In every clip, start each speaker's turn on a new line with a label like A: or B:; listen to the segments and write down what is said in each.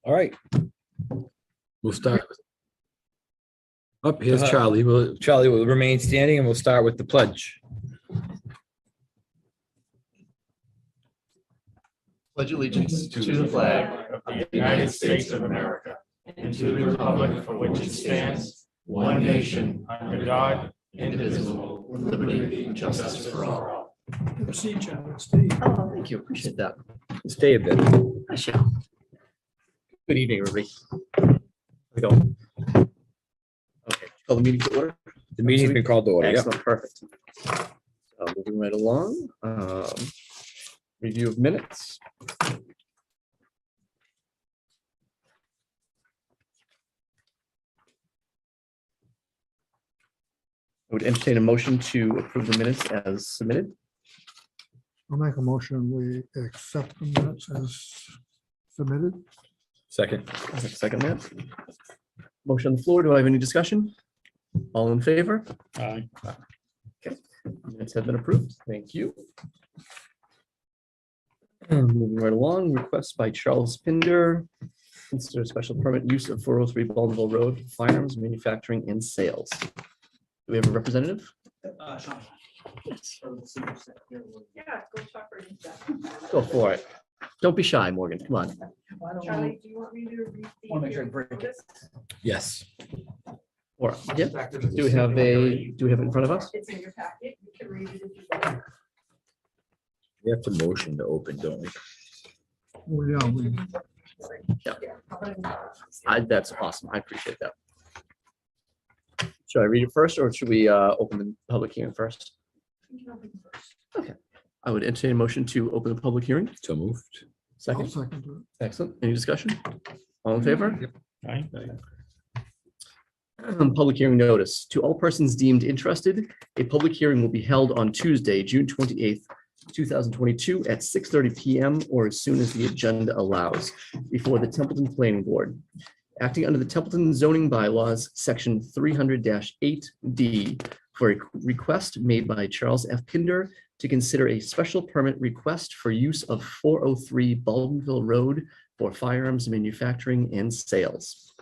A: All right. We'll start. Up here's Charlie. Charlie will remain standing and we'll start with the pledge.
B: Pledge allegiance to the flag of the United States of America and to the republic for which it stands, one nation, under God, indivisible, with liberty and justice for all.
C: Proceed, Charlie. Steve.
B: Oh, thank you. Appreciate that.
A: Stay a bit.
B: I shall. Good evening, everybody. Here we go. Okay, call the meeting to order.
A: The meeting's been called to order. Yep.
B: Excellent, perfect. Moving right along. Review of minutes. I would entertain a motion to approve the minutes as submitted.
C: I'll make a motion. We accept the minutes as submitted.
A: Second.
B: Second that. Motion on the floor. Do I have any discussion? All in favor?
C: Aye.
B: Okay, minutes have been approved. Thank you. Moving right along, request by Charles Pinder. Consider special permit use of 403 Baldwinville Road, firearms, manufacturing and sales. Do we have a representative?
D: Yeah, go talk for yourself.
B: Go for it. Don't be shy, Morgan. Come on.
D: Charlie, do you want me to read the?
C: Wanna make sure I break it.
A: Yes.
B: Or, yeah. Do we have it in front of us?
D: It's in your packet. You can read it if you want.
A: We have to motion to open, don't we?
C: Oh, yeah, we,
B: That's awesome. I appreciate that. Should I read it first or should we open the public hearing first? Okay. I would entertain a motion to open the public hearing.
A: So moved.
C: I'll
B: Second.
C: second it.
B: Excellent. Any discussion? All in favor?
A: Aye.
B: Public hearing notice. To all persons deemed interested, a public hearing will be held on Tuesday, June 28th, 2022 at 6:30 p.m. or as soon as the agenda allows before the Templeton Planning Board. Acting under the Templeton zoning bylaws, section 300-8D for a request made by Charles F. Pinder to consider a special permit request for use of 403 Baldwinville Road for firearms manufacturing and sales.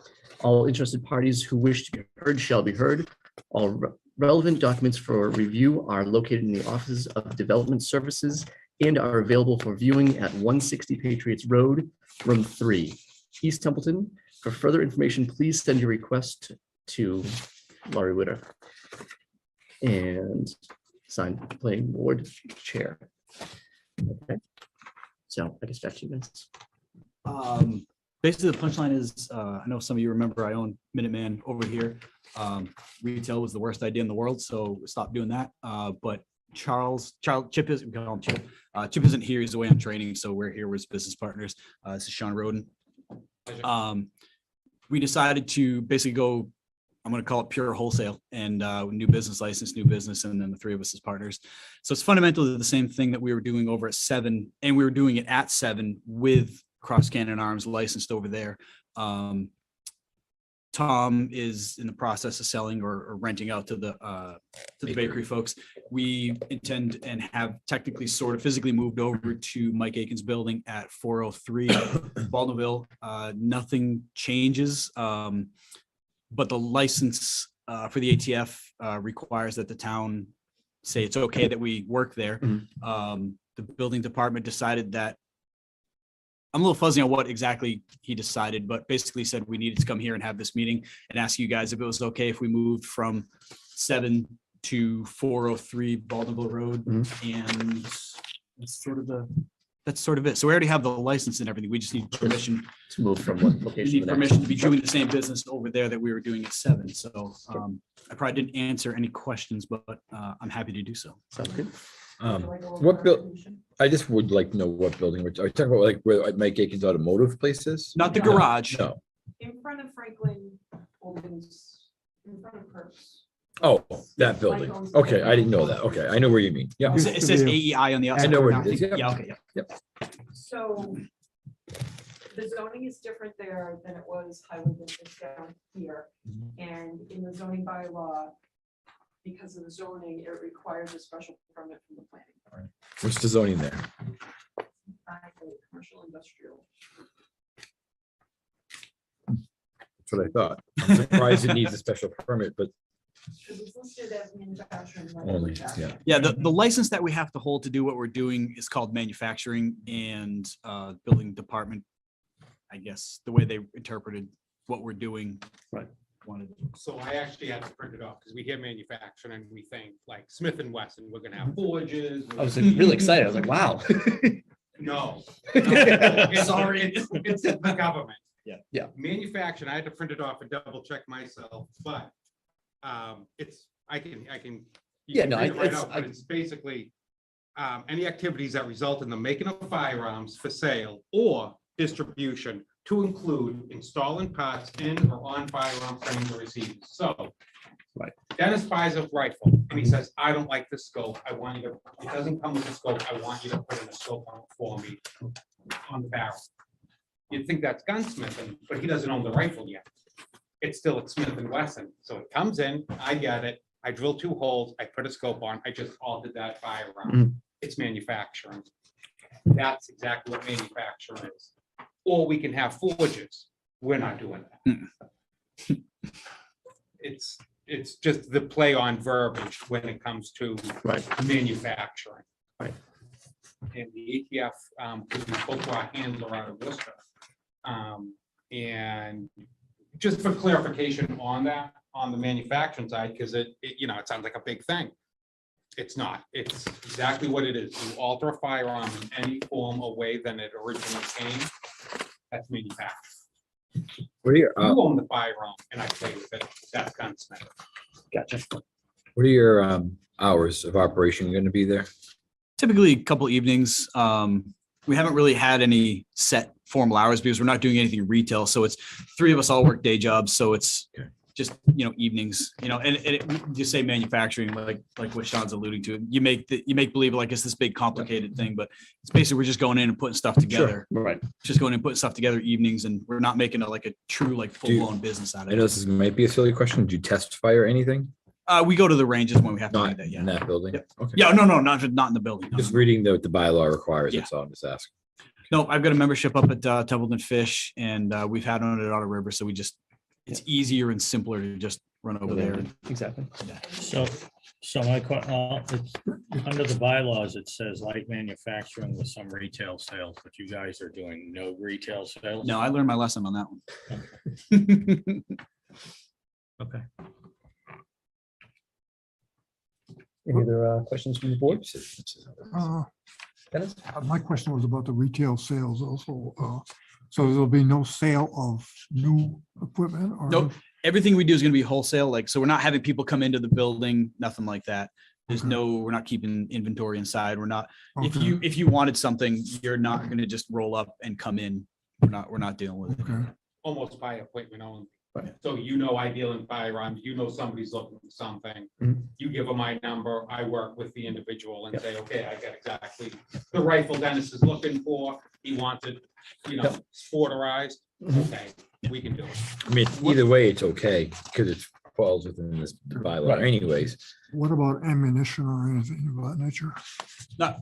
B: All interested parties who wish to be heard shall be heard. All relevant documents for review are located in the Office of Development Services and are available for viewing at 160 Patriots Road, room 3, East Templeton. For further information, please send your request to Laurie Witter and signed planning board chair. Okay. So I guess back to you guys.
E: Basically, the punchline is, I know some of you remember I own Minuteman over here. Retail was the worst idea in the world, so we stopped doing that. But Chip is, we call him Chip. Chip isn't here, he's away on training, so we're here with business partners. This is Sean Roden. We decided to basically go, I'm going to call it pure wholesale and new business license, new business, and then the three of us as partners. So it's fundamentally the same thing that we were doing over at 7, and we were doing it at 7 with Cross Cannon Arms licensed over there. Tom is in the process of selling or renting out to the bakery folks. We intend and have technically sort of physically moved over to Mike Aiken's building at 403 Baldwinville. Nothing changes, but the license for the ATF requires that the town say it's okay that we work there.
B: Mhm.
E: The building department decided that, I'm a little fuzzy on what exactly he decided, but basically said we needed to come here and have this meeting and ask you guys if it was okay if we moved from 7 to 403 Baldwinville Road. And that's sort of it. So we already have the license and everything. We just need permission.
B: To move from one
E: We
B: location
E: need
B: to the
E: permission
B: next.
E: to be doing the same business over there that we were doing at 7. So I probably didn't answer any questions, but I'm happy to do so.
B: Sounds good.
A: What bill? I just would like to know what building we're talking about, like where Mike Aiken's automotive place is?
E: Not the garage.
A: No.
D: In front of Franklin Holdings, in front of Herbst.
A: Oh, that building. Okay, I didn't know that. Okay, I know where you mean. Yeah.
E: It says AEI on the outside.
A: I know where it is.
E: Yeah, okay, yeah.
D: So the zoning is different there than it was Highland District down here. And in the zoning bylaw, because of the zoning, it requires a special permit from the planning board.
A: What's the zoning there?
D: Commercial industrial.
A: That's what I thought. I'm surprised it needs a special permit, but
D: It was listed as manufacturing. right?
A: only, yeah.
E: Yeah, the license that we have to hold to do what we're doing is called manufacturing, and building department, I guess, the way they interpreted what we're doing.
B: Right.
E: Wanted.
F: So I actually had to print it off because we hear manufacturing and we think like Smith and Wesson, we're gonna have forges.
B: I was like, really excited. I was like, wow.
F: No. It's-
E: Sorry.
F: It's the government.
E: Yeah.
B: Yeah.
F: Manufacturing, I had to print it off and double check myself, but it's, I can. you
B: Yeah,
F: can
B: no,
F: read it right
B: it's-
F: out, but it's basically any activities that result in the making of firearms for sale or distribution to include installing parts in or on firearm frames or receivers. So.
B: Right.
F: Dennis buys a rifle and he says, I don't like the scope. I want you to, it doesn't come with a scope. I want you to put in a scope on it for me on the barrel. You'd think that's gunsmithing, but he doesn't own the rifle yet. It's still at Smith and Wesson. So it comes in, I get it. I drill 2 holes, I put a scope on, I just altered that firearm. It's manufacturing. That's exactly what manufacturing is. Or we can have forges. We're not doing that. It's just the play on verbiage when it comes to
B: Right.
F: manufacturing.
B: Right.
F: And the ATF, because we spoke to our handler out of Worcester. And just for clarification on that, on the manufacturing side, because it sounds like a big thing. It's not. It's exactly what it is. You alter a firearm in any form or way than it originally came. That's manufacturing.
A: What are your,
F: You own the firearm and I play with it. That's gunsmith.
B: Gotcha.
A: what are your hours of operation going to be there?
E: Typically a couple evenings. We haven't really had any set formal hours because we're not doing anything retail. So it's 3 of us all work day jobs. So it's
A: Okay.
E: just, evenings, and you say manufacturing, like what Sean's alluding to. You make believe like it's this big complicated thing, but it's basically we're just going in and putting stuff together.
B: Right.
E: Just going in and putting stuff together evenings, and we're not making a true full blown business out
A: I
E: of
A: know
E: it.
A: this might be a silly question. Do you test fire anything?
E: We go to the ranges when we have to do
A: Not
E: that. Yeah.
A: in that building?
E: Yep.
A: Okay.
E: Yeah. No, not in the building. No,
A: Just
E: no.
A: reading what the bylaw requires.
E: Yeah.
A: That's all I'm just asking.
E: No, I've got a membership up at Templeton Fish, and we've had one at Otter River, so it's easier and simpler to just run over there.
B: Exactly.
G: So my, it's, under the bylaws, it says light manufacturing with some retail sales, but you guys are doing no retail sales?
E: No, I learned my lesson on that one.
B: Okay. Any other questions from the board? Dennis?
C: My question was about the retail sales also. So there'll be no sale of new equipment or?
E: Nope. Everything we do is going to be wholesale. So we're not having people come into the building, nothing like that. There's
C: Okay.
E: we're not keeping inventory inside. We're not,
C: Okay,
E: if you wanted something, you're not going to just roll up and come in. We're not dealing with it.
C: okay,
F: Almost by appointment only.
B: Right.
F: So I deal in firearms, somebody's looking for something.
B: Mhm.
F: You give them my number, I work with the individual and
B: Yep.
F: say, okay, I got exactly the rifle Dennis is looking for. He wanted,
B: Yep.
F: sporterized.
B: Mhm.
F: Okay, we can do it.
A: I mean, either way, it's okay because it falls within this bylaw
B: Right.
A: anyways.
C: what about ammunition or anything of that nature?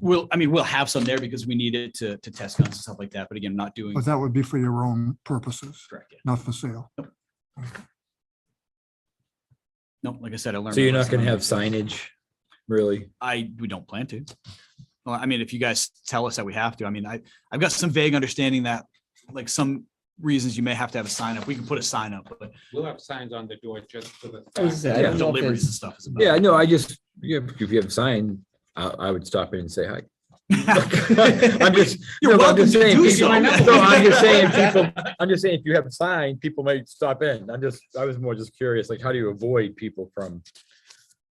E: We'll have some there because we need it to test guns and stuff like that. But again, not doing.
C: But that would be for your own purposes,
E: Correct. Yeah.
C: not for sale.
E: No, like I said, I learned.
A: So
E: my
A: you're not
E: lesson
A: going to
E: on
A: have
E: that.
A: signage, really?
E: We don't plan to. Well, I mean, if you guys tell us that we have to, I mean, I've got some vague understanding that some reasons you may have to have a sign up. We can put a sign up, but
F: We'll have signs on the door just for the.
B: I was gonna say, I
A: Yeah.
B: don't know if
E: deliveries and
B: there's-
E: stuff is about.
A: Yeah, no, if you have a sign, I would stop in and say hi. I'm just,
E: You're
A: no, but I'm
E: welcome
A: just
E: to
A: saying,
E: do
A: people-
E: so.
A: no, I'm just saying, I'm just saying, if you have a sign, people might stop in. I was more just curious, how do you avoid people from,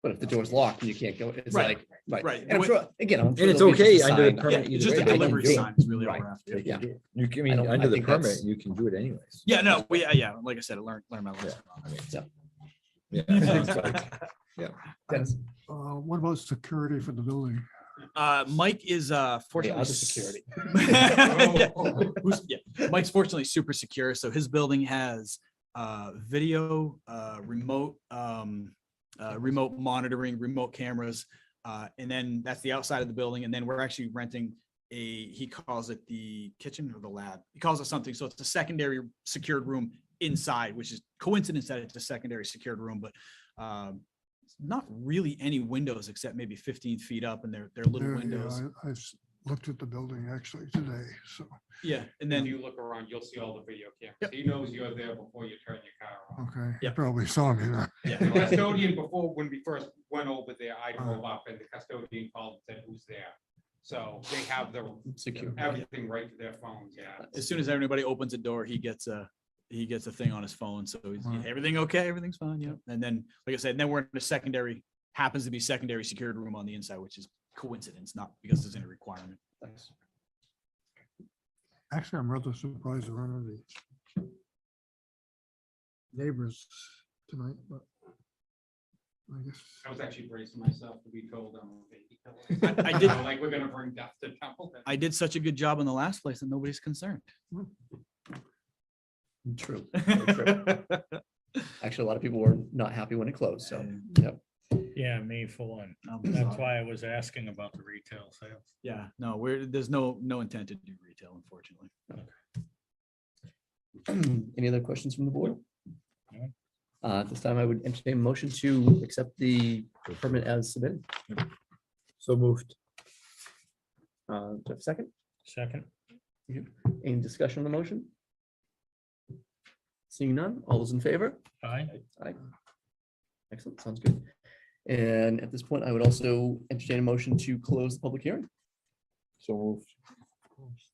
B: But if the door's locked and you can't go, it's
E: Right.
B: like, right.
E: Right.
B: And I'm sure, again, I'm sure
A: and it's
B: there'll be just
A: okay
B: a
A: under the
B: sign.
E: Yeah,
A: permit
E: it's
A: either
E: just a
A: way.
E: delivery
B: do.
E: sign is really all
B: Right.
E: we're after.
B: Yeah.
A: You can,
B: I don't- I
A: under the
B: think that's-
A: permit, you can do it anyways.
E: Yeah, no, yeah. Like I said, I learned my lesson. on it.
A: Yeah. it's like-
B: Dennis?
C: What about security for the building?
E: Mike is fortunately
B: other security.
E: Mike's fortunately super secure. So his building has video, remote monitoring, remote cameras, and then that's the outside of the building. And then we're actually renting he calls it the kitchen or the lab. He calls it something. So it's a secondary secured room inside, which is coincidence that it's a secondary secured room, but not really any windows except maybe 15 feet up, and they're little
C: Yeah,
E: windows.
C: I looked at the building actually today, so,
E: Yeah, and
F: Then
E: then
F: you look around, you'll see all the video cameras.
E: Yep.
F: He knows you're there before you turn your car on.
C: okay. You
E: Yep.
C: probably saw me then.
F: The custodian, before, when we first went over there, I drove up and the custodian called and said, who's there? So they have the,
B: Secure.
F: everything right to their phones, yeah.
E: as soon as anybody opens a door, he gets a thing on his phone. So he's,
C: Wow.
E: everything okay? Everything's fine. Yeah. And then, like I said, then we're in a secondary, happens to be secondary secured room on the inside, which is coincidence, not because there's any requirement.
B: Thanks.
C: Actually, I'm rather surprised there aren't any neighbors tonight, but I guess.
F: I was actually bracing myself to be told I'm a baby killer.
E: I did-
F: Like, we're gonna bring death to Templeton.
E: I did such a good job in the last place and nobody's concerned.
B: True. Very true. Actually, a lot of people were not happy when it closed, so, yep.
G: Yeah, me for one.
E: I'm
G: That's
E: sorry.
G: why I was asking about the retail sales.
E: Yeah, no, there's no intent to do retail, unfortunately.
B: Any other questions from the board?
G: No.
B: At this time, I would entertain a motion to accept the permit as submitted.
A: So moved.
B: Do I have a second?
G: Second,
B: Any discussion on the motion? Seeing none, all those in favor?
G: aye.
B: Aye. Excellent, sounds good. And at this point, I would also entertain a motion to close the public hearing.
A: So moved.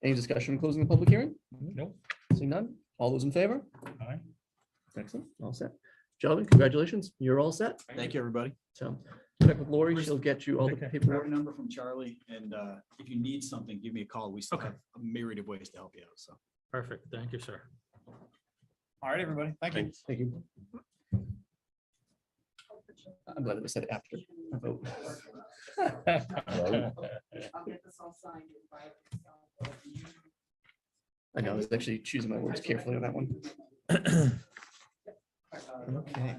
B: Any discussion on closing the public hearing?
G: Nope,
B: Seeing none, all those in favor?
G: aye.
B: Excellent, all set. Gentlemen, congratulations, you're all set.
E: Thank you, everybody.
B: So check with Lori, she'll get you all the
G: Okay.
B: paperwork.
E: Grab a number from Charlie, and if you need something, give me a call. We still have a myriad of ways to help you out, so.
G: Perfect. Thank you, sir.
E: All right, everybody, thank you.
B: Thank you. I'm glad that we said after. the vote.
D: I'll get this all signed. and filed.
B: I know, I was actually choosing my words carefully on that one. Okay.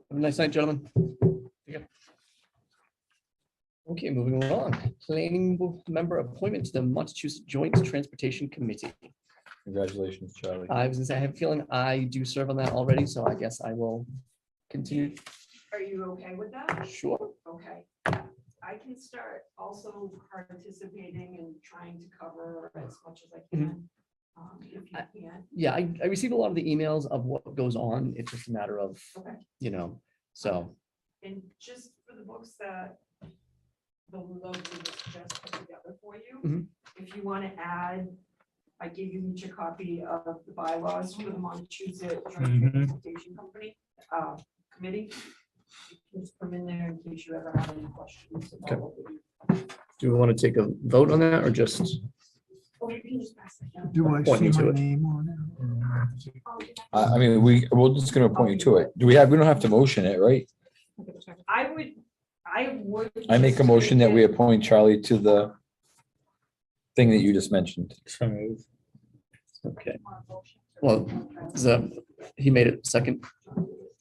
B: Have a nice night, gentlemen. Okay, moving along. Planning member appointment to the Montachusett Joint Transportation Committee.
A: Congratulations, Charlie.
B: I was gonna say, I have a feeling I do serve on that already, so I guess I will continue.
D: Are you okay with that?
B: Sure.
D: Okay. I can start also participating and trying to cover as much as I can. If you can.
B: Yeah, I received a lot of the emails of what goes on. It's just a matter of,
D: Okay.
B: So,
D: And just for the books that the local just put together for you,
B: Mhm.
D: if you want to add, I gave you each a copy of the bylaws for the Montachusett Joint
G: Mhm.
D: Transportation Company, committee. Just come in there in case you ever have any questions. about what we do.
B: do we want to take a vote on that or just?
D: Or you can just pass it down.
C: Do I
B: Point
C: see
B: me to
C: my
B: it.
C: name on it?
A: I mean, we're just gonna appoint you to it. We don't have to motion it, right?
D: I would.
A: I make a
D: just
A: motion that we
D: it-
A: appoint Charlie to the thing that you just mentioned.
G: So move.
B: Okay, well, he made it second.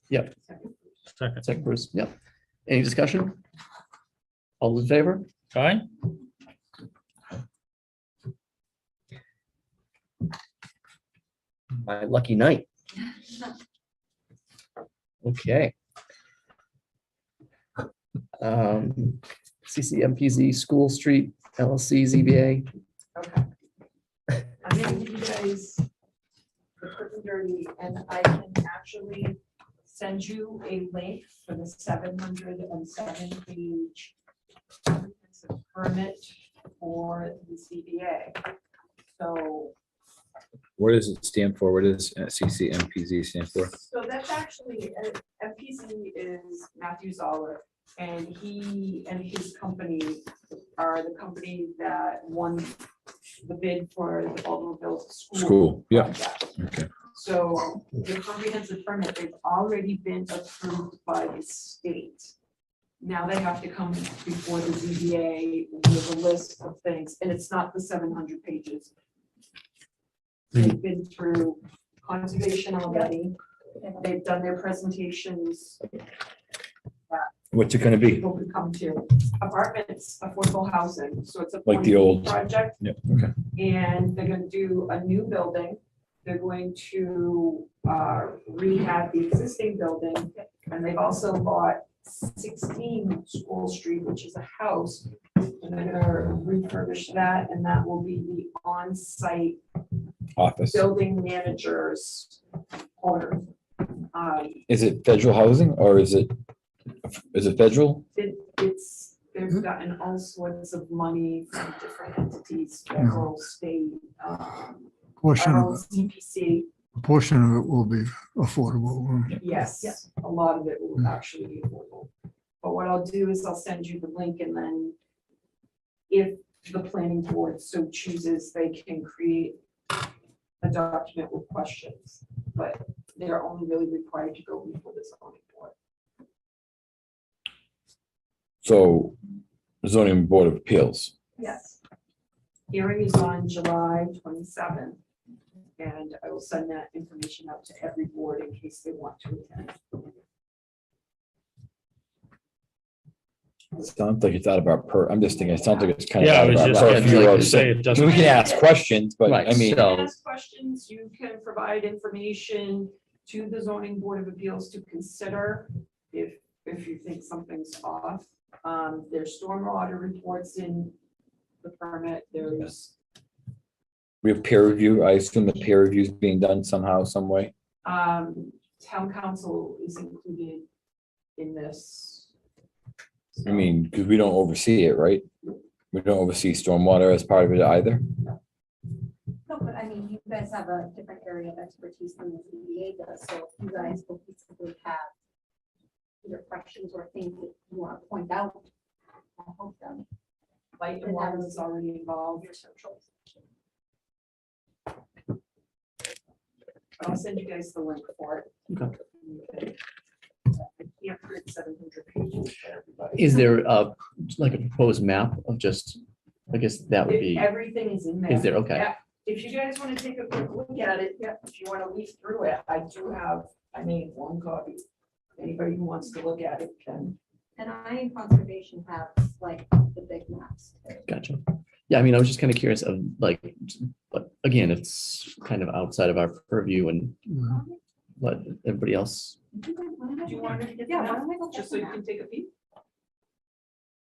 B: Yep,
G: Second,
B: second Bruce, yep. Any discussion? All those in favor?
G: aye.
B: My lucky night. Okay. CCMPZ School Street LLC ZBA.
D: Okay. I'm gonna give you guys the quick and dirty, and I can actually send you a link for the 707 page permit for the CBA. So,
A: What does it stand for? What does CCMPZ stand for?
D: so that's actually, FPC is Matthew Zoller, and he and his company are the company that won the bid for the Baldwinville
A: School, yeah.
D: project.
A: Okay.
D: So the comprehensive permit, they've already been approved by the state. Now they have to come before the ZBA with a list of things, and it's not the 700 pages. They've been through conservation already. They've done their presentations.
A: What's it gonna be?
D: People could come to apartments, affordable housing, so it's a.
A: Like the
D: 20
A: old-
D: Project,
A: Yeah, okay.
D: and they're gonna do a new building. They're going to rehab the existing building, and they've also bought 16 School Street, which is a house. And they're gonna refurbish that, and that will be the on-site
A: Office.
D: building manager's owner.
A: Is it federal housing or is it federal?
D: They've gotten all sorts of money from different entities, federal, state,
C: Portion
D: our
C: of
D: own
C: it,
D: CPC.
C: a portion of it will be affordable.
D: Yes, a lot of it will actually be affordable. But what I'll do is I'll send you the link, and then if the planning board so chooses, they can create a document with questions, but they're only really required to go before the zoning board.
A: So zoning board of appeals.
D: Yes. Hearing is on July 27th, and I will send that information out to every board in case they want to attend.
A: Sounds like it's out of our I'm just thinking, it sounds like it's kind of.
G: Yeah, I
A: out of
G: was
A: our
G: just
A: purview
G: getting ready
A: of-
G: to say, it
A: We
G: doesn't.
A: can ask questions, but
B: Right,
A: I mean,
D: You
B: so-
D: can ask questions, you can provide information to the zoning board of appeals to consider if you think something's off. There's stormwater reports in the permit, there's,
A: we have peer review. I assume the peer review is being done somehow, some way.
D: town council is included in this.
A: I mean, because we don't oversee it, right? We don't oversee stormwater as part of it either.
H: No, but I mean, you guys have a different area of expertise than the ZBA does, so you guys will basically have either questions or things that you want to point out. I'll help them.
D: Light and water is already involved.
H: Your socials.
D: I'll send you guys the link for it.
B: Okay.
D: I can't print 700 pages for everybody.
B: Is there like a proposed map of just, I guess that would be,
D: Everything is in there.
B: is there? Okay.
D: Yeah. If you guys want to take a quick look at it, yeah, if you want to leaf through it, I made one copy. Anybody who wants to look at it can.
H: And I in conservation have like the big maps.
B: Gotcha. Yeah, I mean, I was just kind of curious of like, but again, it's kind of outside of our purview and let everybody else.
D: Do you want to get
H: Yeah, why
D: that,
H: don't I go
D: just
H: check
D: so you
H: them
D: can take a peek?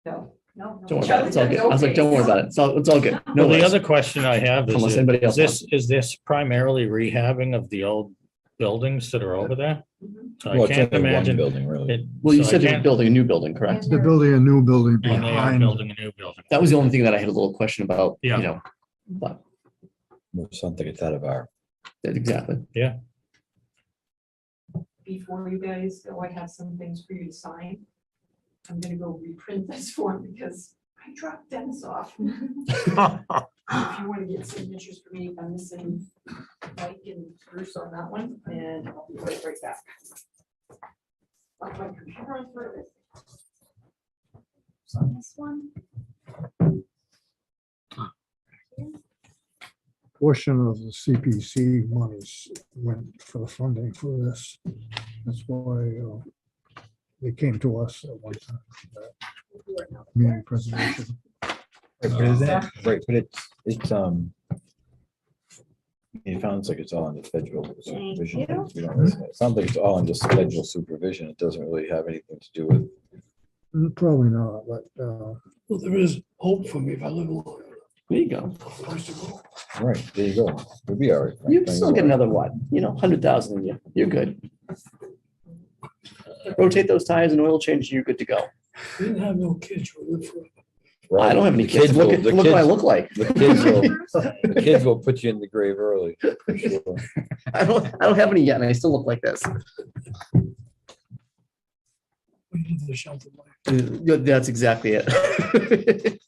D: No.
H: No.
B: Don't worry about it. It's all good. I was like, don't worry about it. It's all good. No
G: Well, the
B: worries.
G: other question I have
B: Unless
G: is,
B: anybody else
G: is this primarily rehabbing of the old buildings that are over there? So
A: Well,
G: I
A: it's
G: can't
A: only one
G: imagine.
A: building, really.
G: it-
B: Well, you
G: so I
B: said they're
G: can't-
B: building a new building, correct?
C: They're building a new building
G: And they are
C: behind.
G: building a new building.
B: That was the only thing that I had a little question about,
G: Yeah.
B: you know, but
A: Something it's out of our.
B: exactly.
D: Before you guys go, I have some things for you to sign. I'm gonna go reprint this form because I dropped Dennis off. If you want to get signatures for me, I'm missing Mike and Bruce on that one, and I'll be right back. Like my computer on for it.
H: So this one.
C: Portion of the CPC monies went for the funding for this. That's why they came to us at one time. Community preservation.
A: Right, but is that, right, but it's, it sounds like it's all under federal supervision.
H: you.
A: We don't really- It sounds like it's all under federal supervision. It doesn't really have anything to do with.
C: Probably not, but
I: Well, there is hope for me if I live alone.
B: There you go.
I: Place to go.
A: Right, there you go. We'll be all right.
B: You still get another what, 100,000 in you. You're good. Rotate those tires and oil change, you're good to go.
I: We didn't have no kids who lived forever.
B: I don't have any
A: The
B: kids. Look
A: will-
B: at,
A: the
B: look what I
A: kids-
B: look like.
A: The kids will, the kids will put you in the grave early. For sure.
B: I don't have any yet and I still look like this.
I: We lived the sheltered life.
B: That's exactly it.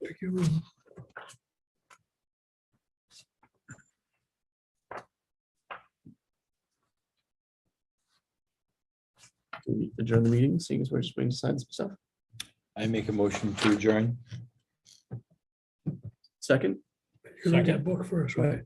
I: Pick your room.
B: Can we adjourn the meeting, seeing as we're just waiting to sign some stuff.
A: I make a motion to adjourn.
B: Second,
I: You read that book first, right?